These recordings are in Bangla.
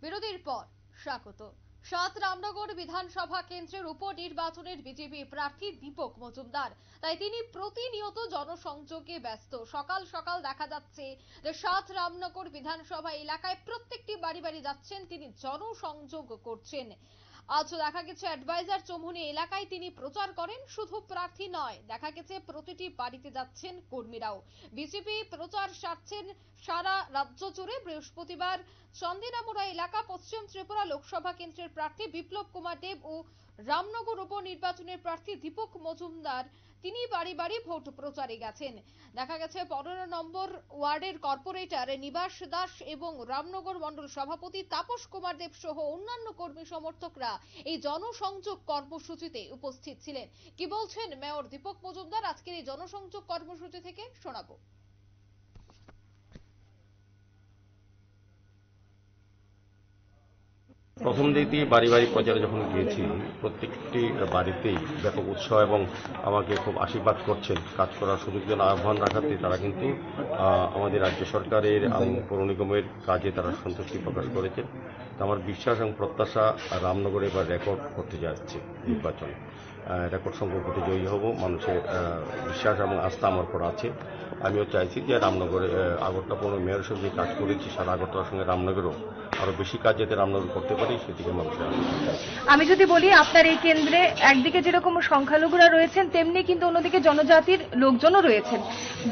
বিরতির পর স্বাগত। ৭ রামনগর বিধানসভা কেন্দ্রের উপনির্বাচনের বিজেপি প্রার্থী দীপক মজুমদার, তাই তিনি প্রতিনিয়ত জনসংযোগে ব্যস্ত। সকাল সকাল দেখা যাচ্ছে যে ৭ রামনগর বিধানসভা এলাকায় প্রত্যেকটি বাড়ি বাড়ি যাচ্ছেন, তিনি জনসংযোগ করছেন। আজ দেখা গেছে অ্যাডভাইজার চৌমুহনী এলাকায় তিনি প্রচার করেন। শুধু প্রার্থী নয়, দেখা গেছে প্রতিটি বাড়িতে যাচ্ছেন কর্মীরাও। বিজেপি প্রচার সারছেন সারা রাজ্য জুড়ে। বৃহস্পতিবার চন্দিনামুড়া এলাকা পশ্চিম ত্রিপুরা লোকসভা কেন্দ্রের প্রার্থী বিপ্লব কুমার দেব ও রামনগর উপনির্বাচনের প্রার্থী দীপক মজুমদার তিনি বাড়ি বাড়ি ভোট প্রচারে গেছেন। দেখা গেছে 15 নম্বর ওয়ার্ডের কর্পোরেটর নিবাস দাস এবং রামনগর মণ্ডল সভাপতি তাপস কুমার দেব সহ অন্যান্য কর্মী সমর্থকরা এই জনসংযোগ কর্মসূচিতে উপস্থিত ছিলেন। কি বলছেন মেয়র দীপক মজুমদার আজকের এই জনসংযোগ কর্মসূচি থেকে শোনাবো। প্রথম দিক দিয়ে বাড়ি বাড়ি প্রচারে যখন গিয়েছি, প্রত্যেকটি বাড়িতেই ব্যাপক উৎসাহ এবং আমাকে খুব আশীর্বাদ করছেন, কাজ করার সুযোগ যেন আহ্বান রাখাতে তারা কিন্তু আমাদের রাজ্য সরকারের পৌর নিগমের কাজে তারা সন্তুষ্টি প্রকাশ করেছেন। আমার বিশ্বাস এবং প্রত্যাশা রামনগরে এবার রেকর্ড করতে যাচ্ছে নির্বাচনে, রেকর্ড সংখ্যক ভোটে জয়ী হব। মানুষের বিশ্বাস এবং আস্থা আমার উপর আছে। আমিও চাইছি যে রামনগরে আগরতলা পৌর মেয়র হিসেবে যে কাজ করেছি সারা আগরতলার সঙ্গে রামনগরেও আরো বেশি কাজ যাতে রামনগর করতে পারি সেদিকে মানুষের। আমি যদি বলি, আপনার এই কেন্দ্রে একদিকে যেরকম সংখ্যালঘুরা রয়েছেন, তেমনি কিন্তু অন্যদিকে জনজাতির লোকজনও রয়েছেন।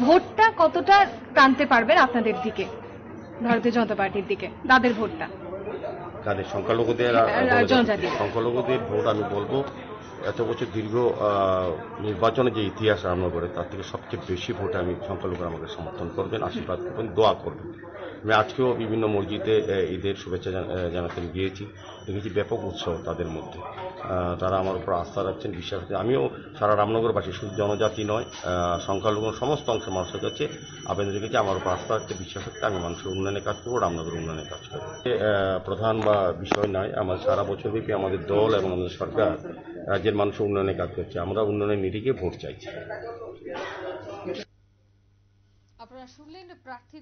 ভোটটা কতটা টানতে পারবেন আপনাদের দিকে, ভারতীয় জনতা পার্টির দিকে, তাদের ভোটটা? তাদের সংখ্যালঘুদের ভোট আমি বলবো এত বছর দীর্ঘ নির্বাচনে যে ইতিহাস রামনগরে, তার থেকে সবচেয়ে বেশি ভোটে আমি সংখ্যালঘুরা আমাকে সমর্থন করবেন, আশীর্বাদ করবেন, দোয়া করবেন। আমি আজকেও বিভিন্ন মসজিদে ঈদের শুভেচ্ছা জানাতে গিয়েছি, দেখেছি ব্যাপক উৎসাহ তাদের মধ্যে। তারা আমার উপর আস্থা রাখছেন, বিশ্বাস রাখছেন। আমিও সারা রামনগরবাসী, শুধু জনজাতি নয়, সংখ্যালঘু সমস্ত অংশের মানুষের কাছে আবেদন রেখেছি আমার উপর আস্থা রাখতে, বিশ্বাস রাখতে। আমি মানুষের উন্নয়নে কাজ করবো, রামনগর উন্নয়নে কাজ করবো। প্রধান বা বিষয় নয়, আমার সারা বছরব্যাপী আমাদের দল এবং আমাদের সরকার রাজ্যের মানুষের উন্নয়নে কাজ করছে। আমরা উন্নয়নের নিরিখে ভোট চাইছি। আপনারা শুনলেন প্রার্থী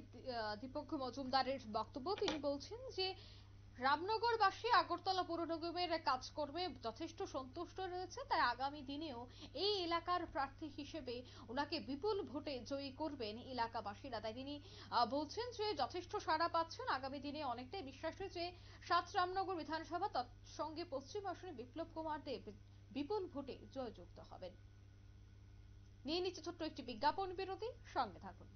দীপক মজুমদারের বক্তব্য। তিনি বলছেন যে রামনগরবাসী আগরতলা পৌর নিগমের কাজকর্মে যথেষ্ট সন্তুষ্ট রয়েছে, তাই আগামী দিনেও এই এলাকার প্রার্থী হিসেবে ওনাকে বিপুল ভোটে জয়ী করবেন এলাকাবাসীরা। তাই তিনি বলছেন যে যথেষ্ট সাড়া পাচ্ছেন। আগামী দিনে অনেকটাই বিশ্বাস যে ৭ রামনগর বিধানসভা তৎসঙ্গে পশ্চিম আসনে বিপ্লব কুমার দেব বিপুল ভোটে জয়যুক্ত হবেন। নিয়ে নিচ্ছে ছোট্ট একটি বিজ্ঞাপন বিরতি, সঙ্গে থাকুন।